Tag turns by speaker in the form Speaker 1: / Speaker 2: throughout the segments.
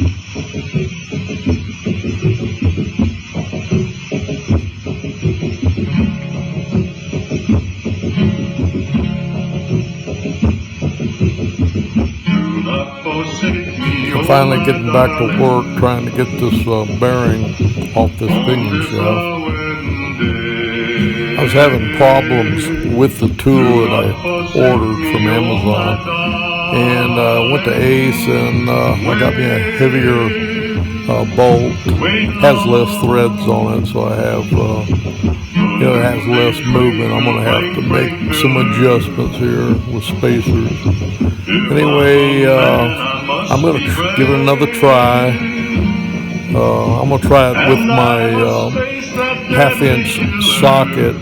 Speaker 1: I'm finally getting back to work trying to get this bearing off this pinion shaft. I was having problems with the tool that I ordered from Amazon, and I went to Ace and I got me a heavier bolt. It has less threads on it, so I have it has less movement. I'm going to have to make some adjustments here with spacers. Anyway, I'm going to give it another try. I'm going to try it with my half-inch socket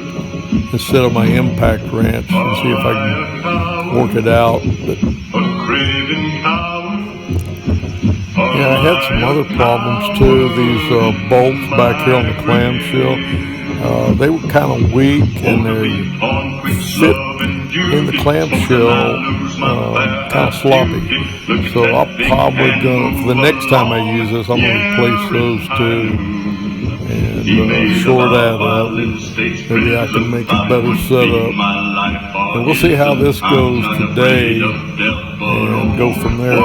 Speaker 1: instead of my impact wrench and see if I can work it out. But, yeah, I had some other problems too. These bolts back here on the clamshell, they were kind of weak and they fit in the clamshell kind of sloppy. So I'm probably gonna, for the next time I use this, I'm gonna replace those two and shore that up. Maybe I can make a better setup. And we'll see how this goes today and go from there.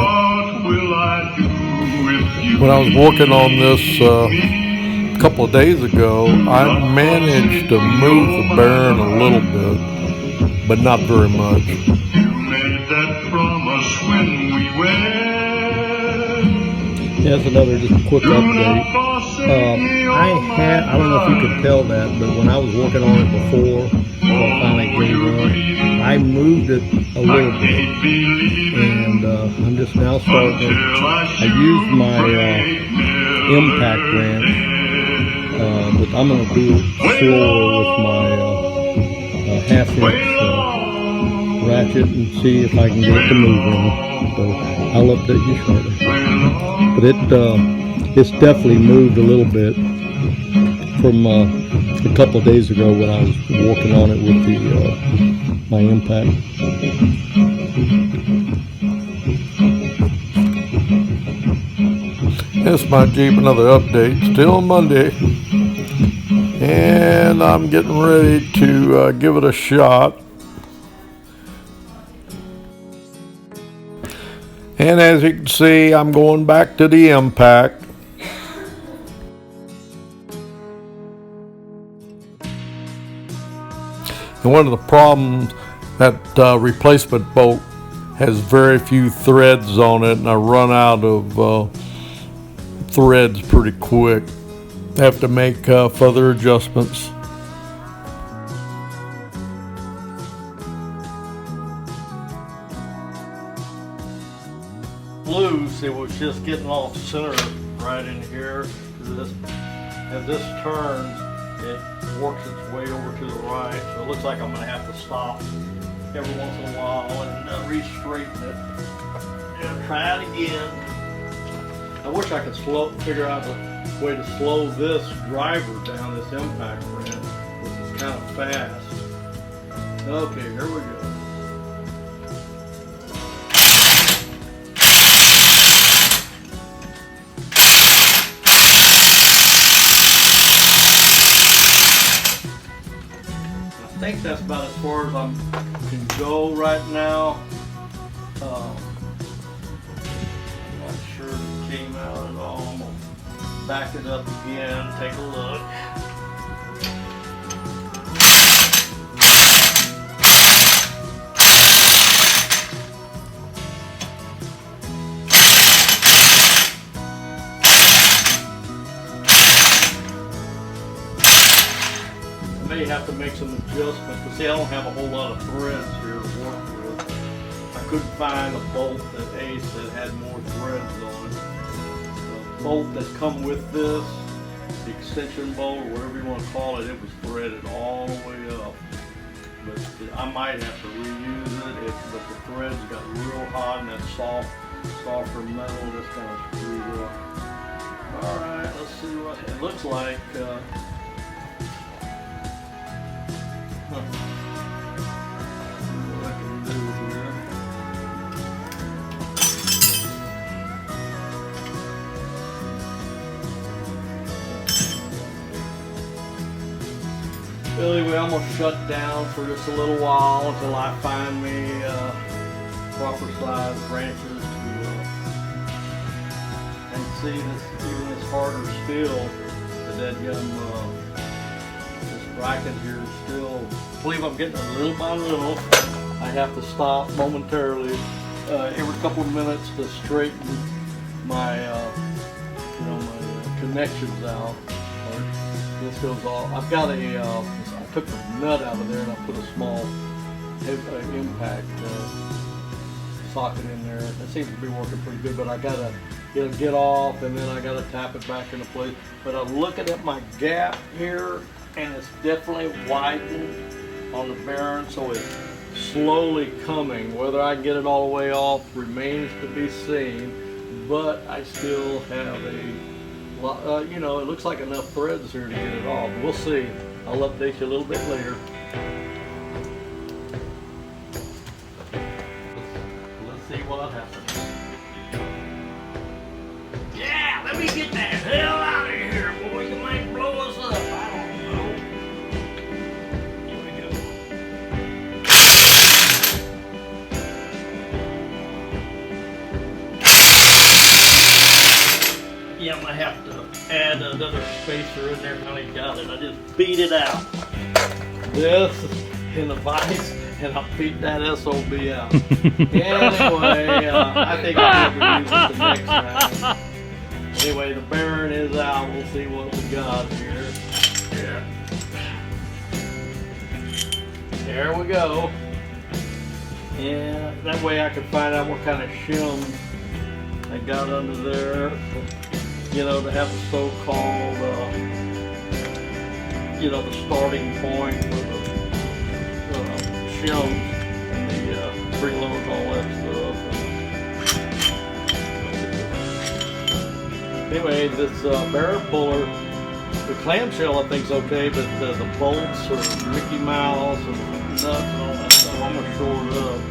Speaker 1: When I was working on this a couple of days ago, I managed to move the bearing a little bit, but not very much.
Speaker 2: Here's another just quick update. I don't know if you can tell that, but when I was working on it before, I finally gave up, I moved it a little bit, and I'm just now starting to, I used my impact wrench, but I'm going to do it slower with my half-inch ratchet and see if I can get it to move in. So I'll update you shortly. But it's definitely moved a little bit from a couple of days ago when I was working on it with the my impact.
Speaker 1: This my Jeep, another update. Still Monday, and I'm getting ready to give it a shot. And as you can see, I'm going back to the impact. And one of the problems, that replacement bolt has very few threads on it, and I run out of threads pretty quick. I have to make further adjustments.
Speaker 2: Loose, it was just getting off center right in here. As this turns, it works its way over to the right, so it looks like I'm going to have to stop every once in a while and re-straighten it and try it again. I wish I could figure out a way to slow this driver down, this impact wrench, which is kind of fast. Okay, here we go. I think that's about as far as I can go right now. I'm not sure if it came out at all. I'm going to back it up again, take a look. I may have to make some adjustments, but see, I don't have a whole lot of threads here to work with. I couldn't find a bolt at Ace that had more threads on it. The bolt that come with this, the extension bolt, or whatever you want to call it, it was threaded all the way up. But I might have to reuse it, but the threads got real hot and that softer metal just kind of screwed up. Alright, let's see what it looks like. What I can do here. Anyway, I'm gonna shut down for just a little while until I find me proper size branches to and see this even this harder still. The dead gum this bracket here is still. I believe I'm getting it little by little. I have to stop momentarily every couple of minutes to straighten my my connections out. This goes off. I've got a, I took the nut out of there and I put a small impact socket in there. It seems to be working pretty good, but I gotta get off and then I gotta tap it back into place. But I'm looking at my gap here and it's definitely widened on the bearing, so it's slowly coming. Whether I get it all the way off remains to be seen, but I still have a it looks like enough threads here to get it off. We'll see. I'll update you a little bit later. Let's see what happens. Yeah, let me get that hell out of here, boy. You might blow us up. I don't know. Here we go. Yeah, I might have to add another spacer in there. Finally got it. I just beat it out. This in the vise, and I'll beat that SOB out. Anyway, I think I'll be able to use it the next time. Anyway, the bearing is out. We'll see what we got here. Yeah. There we go. And that way I can find out what kind of shim I got under there. To have the so-called, the starting point for the shims and the preloads, all that stuff. Anyway, this bearing puller, the clamshell I think is okay, but the bolts are Mickey Mouse and nuts and all that stuff. I'm gonna short it up.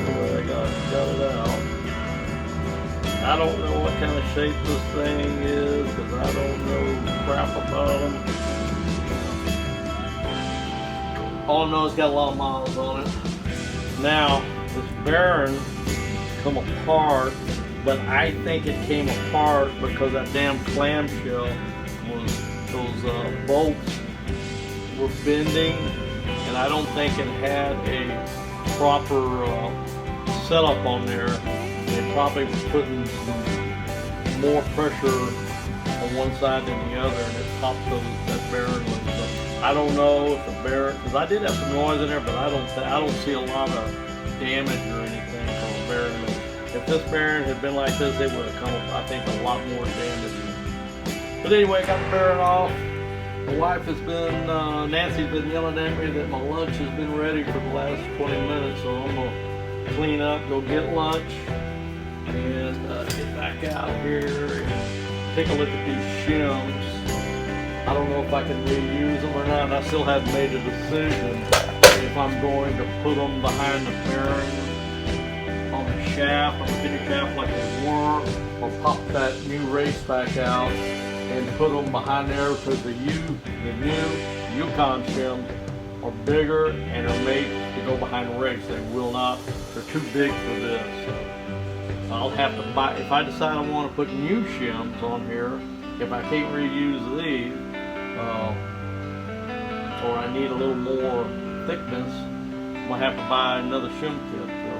Speaker 2: But I got it out. I don't know what kind of shape this thing is because I don't know crap about them. All I know it's got a lot of miles on it. Now, this bearing come apart, but I think it came apart because that damn clamshell those bolts were bending, and I don't think it had a proper setup on there. They probably was putting more pressure on one side than the other, and it popped that bearing loose. So I don't know if the bearing, because I did have some noise in there, but I don't see a lot of damage or anything from a bearing loose. If this bearing had been like this, it would have come, I think, a lot more damage. But anyway, got the bearing off. My wife has been, Nancy's been yelling at me that my lunch has been ready for the last 20 minutes, so I'm gonna clean up, go get lunch, and get back out here and take a look at these shims. I don't know if I can reuse them or not, and I still haven't made a decision if I'm going to put them behind the bearing on the shaft, on the fitting shaft like they were, or pop that new race back out and put them behind there because the new Yukon shims are bigger and are made to go behind the race. They will not, they're too big for this. So I'll have to buy, if I decide I want to put new shims on here, if I can't reuse these, or I need a little more thickness, I'm going to have to buy another shim kit. So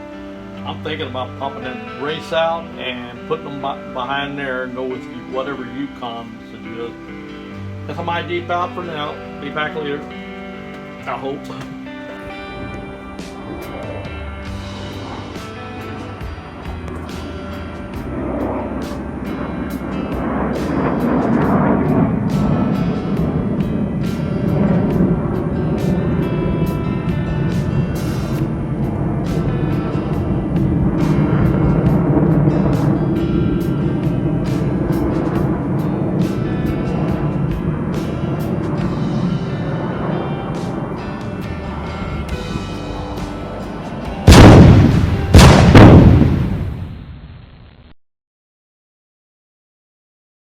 Speaker 2: I'm thinking about popping that race out and putting them behind there and go with whatever Yukon suggests. That's my deep out for now. Be back later. I hope.